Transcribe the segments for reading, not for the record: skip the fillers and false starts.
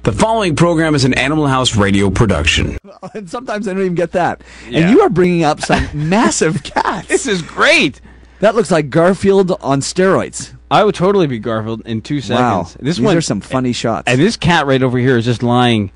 The following program is an Animal House radio production. And sometimes I don't even get that. Yeah. And you are bringing up some massive cats. This is great. That looks like Garfield on steroids. I would totally be Garfield in 2 seconds. Wow. These are some funny shots. And this cat right over here is just lying.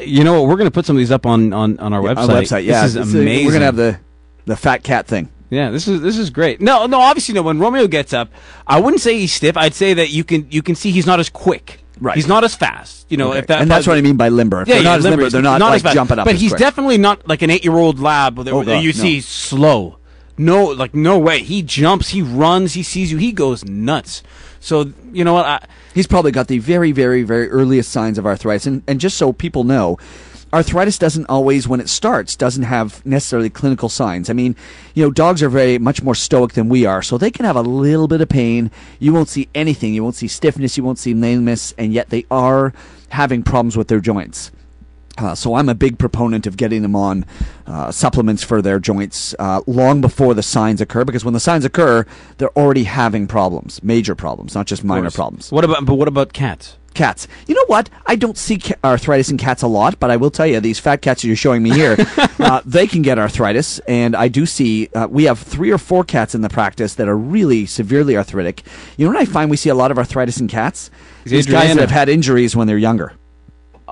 You know what? We're going to put some of these up on our website. On our website, yeah. This is amazing. We're going to have the fat cat thing. Yeah, this is great. No, obviously, no. When Romeo gets up, I wouldn't say he's stiff. I'd say that you can see he's not as quick. Right. He's not as fast. You know, okay. And that's what I mean by limber. If they're not as limber, they're not like jumping up. But he's definitely not like an 8-year-old lab that you see slow. No way. He jumps, he runs, he sees you, he goes nuts. So, you know what? He's probably got the very, very, very earliest signs of arthritis. And just so people know, arthritis doesn't always, when it starts, doesn't have necessarily clinical signs. I mean, you know, dogs are very much more stoic than we are, so they can have a little bit of pain. You won't see anything. You won't see stiffness. You won't see lameness, and yet they are having problems with their joints. So I'm a big proponent of getting them on supplements for their joints long before the signs occur, because when the signs occur, they're already having problems, major problems, not just minor problems. What about cats? Cats. You know what? I don't see arthritis in cats a lot, but I will tell you, these fat cats that you're showing me here, they can get arthritis, and I do see, we have 3 or 4 cats in the practice that are really severely arthritic. You know what I find we see a lot of arthritis in cats? These guys that have had injuries when they're younger.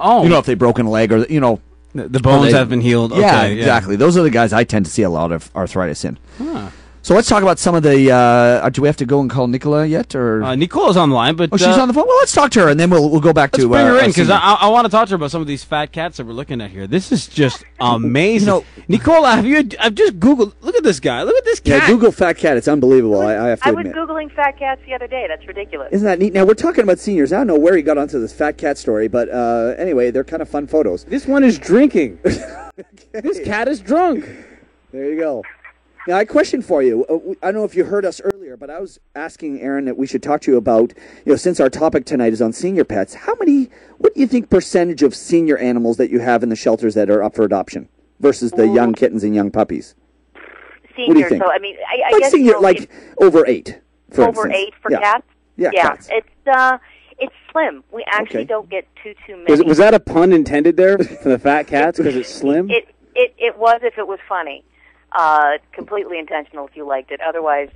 Oh. You know, if they've broken a leg or, you know. The bones have been healed. Okay, yeah, exactly. Those are the guys I tend to see a lot of arthritis in. Huh. So let's talk about some of the. Do we have to go and call Nicola yet, or Nicola's on the line? But she's on the phone. Well, let's talk to her, and then we'll go back to. Let's bring her in because I want to talk to her about some of these fat cats that we're looking at here. This is just amazing. You know, Nicola, I've just Googled. Look at this guy. Look at this cat. Yeah, Google fat cat. It's unbelievable. I have to admit. I was Googling fat cats the other day. That's ridiculous. Isn't that neat? Now we're talking about seniors. I don't know where he got onto this fat cat story, but anyway, they're kind of fun photos. This one is drinking. Okay. This cat is drunk. There you go. Now, I have a question for you. I don't know if you heard us earlier, but I was asking Aaron that we should talk to you about, you know, since our topic tonight is on senior pets, what do you think percentage of senior animals that you have in the shelters that are up for adoption versus the young kittens and young puppies? Senior, what do you think? So, I mean, I guess... Senior, like over 8, for instance. Over 8 for cats? Yeah, cats. It's slim. We actually don't get too many. Was that a pun intended there for the fat cats because it's slim? It was if it was funny. Completely intentional if you liked it. Otherwise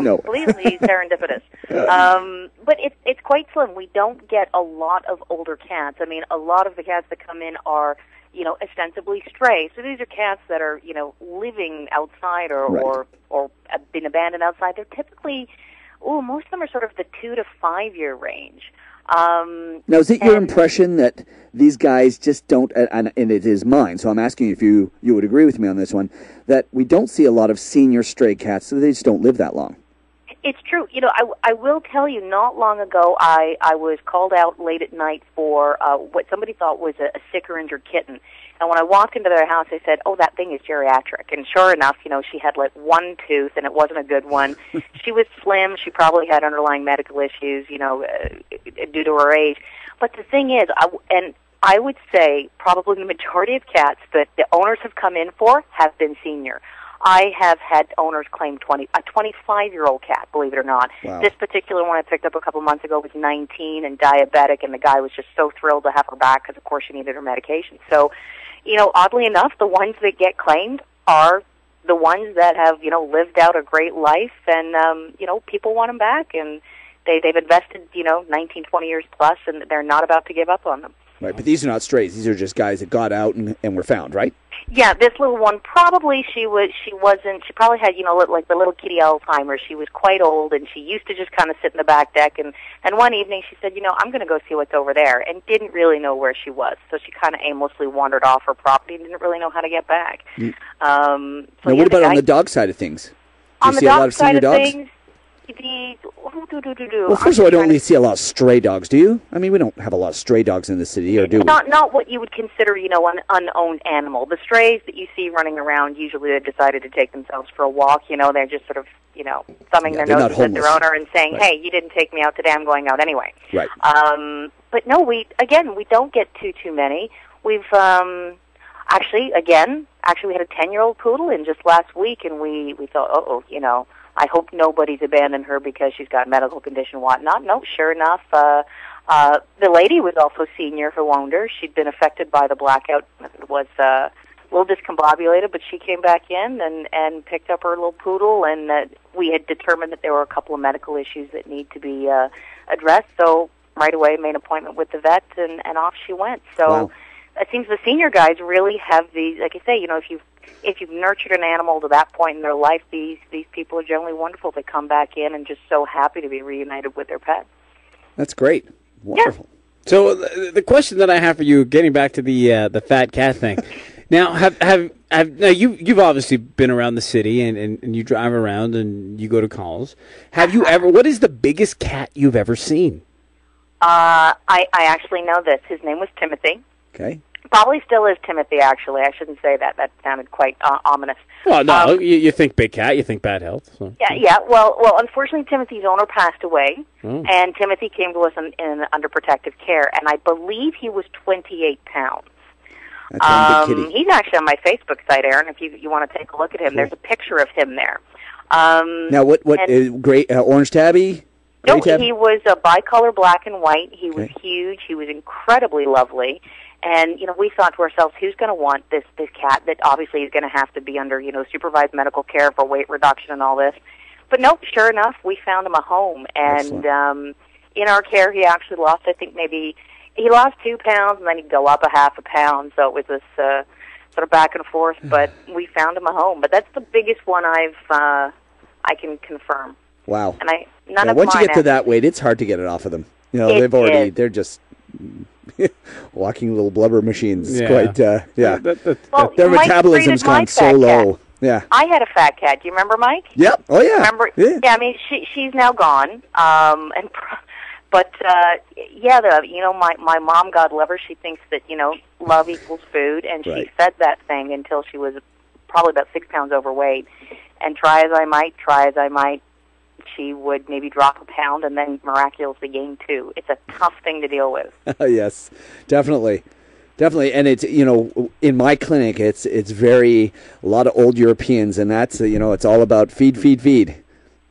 no. Completely serendipitous. But it's quite slim. We don't get a lot of older cats. I mean, a lot of the cats that come in are, you know, ostensibly stray. So these are cats that are, you know, living outside or have been abandoned outside. They're typically, most of them are sort of the 2 to 5 year range. Now, is it your impression that these guys just don't, and it is mine, so I'm asking you if you would agree with me on this one, that we don't see a lot of senior stray cats, so they just don't live that long? It's true. You know, I will tell you, not long ago, I was called out late at night for what somebody thought was a sick or injured kitten. And when I walked into their house, I said, "Oh, that thing is geriatric." And sure enough, you know, she had like one tooth, and it wasn't a good one. She was slim. She probably had underlying medical issues, you know, due to her age. But the thing is, I would say probably the majority of cats that the owners have come in for have been senior. I have had owners claim a 25-year-old cat, believe it or not. Wow. This particular one I picked up a couple months ago was 19 and diabetic, and the guy was just so thrilled to have her back because, of course, she needed her medication. So, you know, oddly enough, the ones that get claimed are the ones that have, you know, lived out a great life, and, you know, people want them back, and they've invested, you know, 19, 20 years plus, and they're not about to give up on them. Right, but these are not strays. These are just guys that got out and were found, right? Yeah, this little one probably she probably had, you know, like the little kitty Alzheimer's. She was quite old, and she used to just kind of sit in the back deck, and one evening she said, you know, I'm going to go see what's over there, and didn't really know where she was. So she kind of aimlessly wandered off her property and didn't really know how to get back. Now, what about on the dog side of things? Do you see a lot of senior dogs? Well, first of all, I don't really see a lot of stray dogs, do you? I mean, we don't have a lot of stray dogs in the city, or do we? Not what you would consider, you know, an unowned animal. The strays that you see running around, usually they've decided to take themselves for a walk, you know, they're just sort of, you know, thumbing their noses at their owner and saying, hey, you didn't take me out today, I'm going out anyway. Right. But no, we don't get too many. We've, actually, we had a 10-year-old poodle in just last week, and we thought, you know, I hope nobody's abandoned her because she's got a medical condition, whatnot. No, sure enough, The lady was also senior who owned her. She'd been affected by the blackout. Was a little discombobulated, but she came back in and picked up her little poodle, and we had determined that there were a couple of medical issues that need to be addressed. So right away made an appointment with the vet, and off she went. So wow. It seems the senior guys really have these, like I say, if you've nurtured an animal to that point in their life, these people are generally wonderful. They come back in and just so happy to be reunited with their pet. That's great. Wonderful. Yeah. So the question that I have for you, getting back to the fat cat thing, now now you've obviously been around the city and you drive around and you go to calls. Have you ever? What is the biggest cat you've ever seen? I actually know this. His name was Timothy. Okay. Probably still is Timothy, actually. I shouldn't say that. That sounded quite ominous. Well, no, you think big cat, you think bad health. So. Yeah. Well, unfortunately, Timothy's owner passed away, and Timothy came to us in under protective care, and I believe he was 28 pounds. That's one big kitty. He's actually on my Facebook site, Aaron, if you want to take a look at him. Cool. There's a picture of him there. Now, what great orange tabby? No, he was a bicolor black and white. He was huge. He was incredibly lovely. And, we thought to ourselves, who's going to want this cat that obviously is going to have to be under, supervised medical care for weight reduction and all this. But nope, sure enough, we found him a home. And in our care, he actually lost, I think he lost 2 pounds, and then he'd go up a half a pound. So it was this sort of back and forth. But we found him a home. But that's the biggest one I can confirm. Wow. And none of once you mine get to that weight, it's hard to get it off of them. They're just walking little blubber machines. It's quite, Well, their metabolism's gone so low. Cat. Yeah. I had a fat cat. Do you remember Mike? Yep. Oh, yeah. Remember? Yeah. I mean, she's now gone. But my mom, God love her, she thinks that, love equals food, and she fed that thing until she was probably about 6 pounds overweight. And try as I might, she would maybe drop a pound and then miraculously gain 2. It's a tough thing to deal with. Yes, definitely. And it's, in my clinic, it's a lot of old Europeans, and that's, it's all about feed.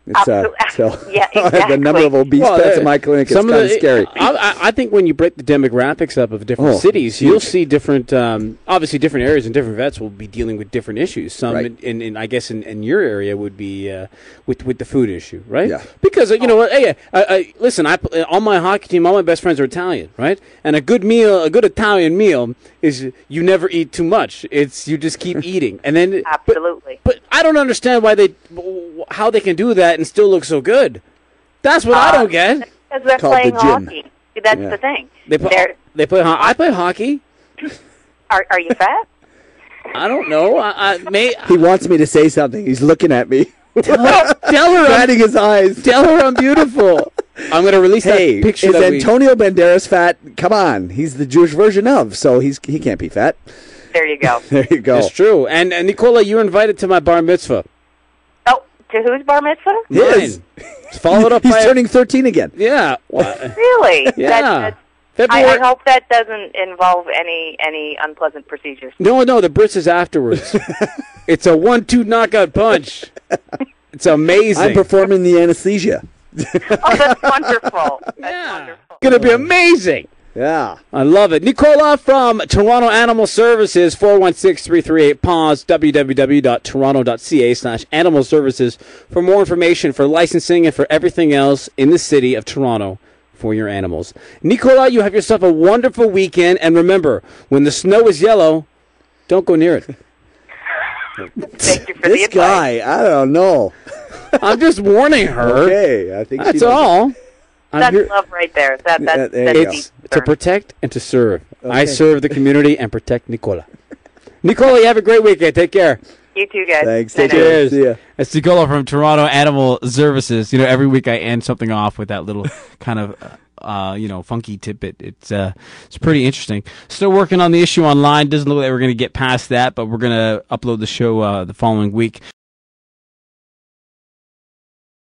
It's, yeah, exactly. The number of obese pets in my clinic is kind of scary. I think when you break the demographics up of different cities, you'll see different, obviously different areas and different vets will be dealing with different issues. Some, in I guess, in your area would be with the food issue, right? Yeah. Because, listen, on my hockey team, all my best friends are Italian, right? And a good Italian meal is you never eat too much. It's you just keep eating. And then absolutely. But I don't understand how they can do that and still look so good. That's what I don't get. Because they're playing hockey. That's the thing. They play hockey. I play hockey. Are you fat? I don't know. He wants me to say something. He's looking at me. Tell her, batting his eyes. Tell her I'm beautiful. I'm going to release that picture. Is Antonio Banderas fat? Come on, he's the Jewish version of. So he can't be fat. There you go. There you go. It's true. And Nicola, you're invited to my bar mitzvah. To whose bar mitzvah? His. Followed up. He's turning 13 again. Yeah. Really? Yeah. I hope that doesn't involve any unpleasant procedures. No, the Brits is afterwards. It's a 1-2 knockout punch. It's amazing. I'm performing the anesthesia. Oh, that's wonderful. That's wonderful. It's going to be amazing. Yeah. I love it. Nicola from Toronto Animal Services, 416-338-PAWS, www.toronto.ca/animal services for more information, for licensing, and for everything else in the city of Toronto for your animals. Nicola, you have yourself a wonderful weekend, and remember, when the snow is yellow, don't go near it. Thank you for the advice. This guy, I don't know. I'm just warning her. Okay, I think that's all. That's love right there. It's to protect and to serve. Okay. I serve the community and protect Nicola. Nicola, you have a great weekend. Take care. You too, guys. Thanks. Cheers. See ya. It's Nicola from Toronto Animal Services. Every week I end something off with that little kind of, funky tidbit. It's pretty interesting. Still working on the issue online. Doesn't look like we're going to get past that, but we're going to upload the show the following week.